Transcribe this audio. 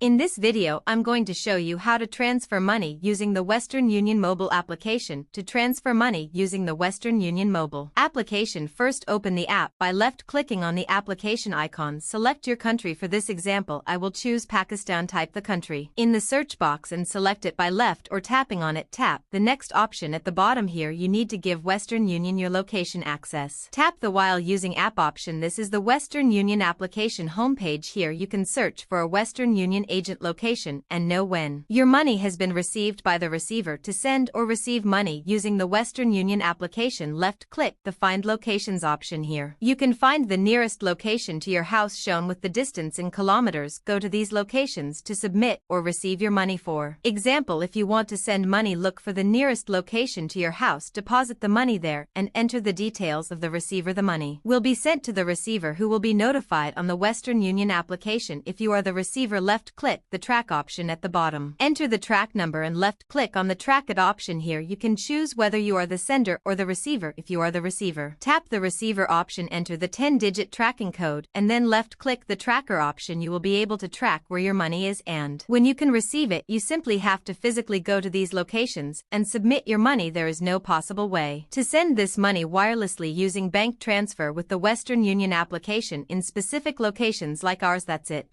In this video, I'm going to show you how to transfer money using the Western Union mobile application. To transfer money using the Western Union mobile application, first open the app by left-clicking on the application icon. Select your country. For this example, I will choose Pakistan. Type the country in the search box and select it by left or tapping on it. Tap the next option at the bottom here. You need to give Western Union your location access. Tap the while using app option. This is the Western Union application homepage. Here you can search for a Western Union agent location and know when your money has been received by the receiver. To send or receive money using the Western Union application, left-click the Find Locations option here. You can find the nearest location to your house shown with the distance in kilometers. Go to these locations to submit or receive your money. For example, if you want to send money, look for the nearest location to your house, deposit the money there, and enter the details of the receiver. The money will be sent to the receiver, who will be notified on the Western Union application. If you are the receiver, left-click the track option at the bottom. Enter the track number and left-click on the Track It option here. You can choose whether you are the sender or the receiver. If you are the receiver, tap the receiver option, enter the 10-digit tracking code, and then left-click the tracker option. You will be able to track where your money is, and when you can receive it, you simply have to physically go to these locations and submit your money. There is no possible way to send this money wirelessly using bank transfer with the Western Union application in specific locations like ours. That's it.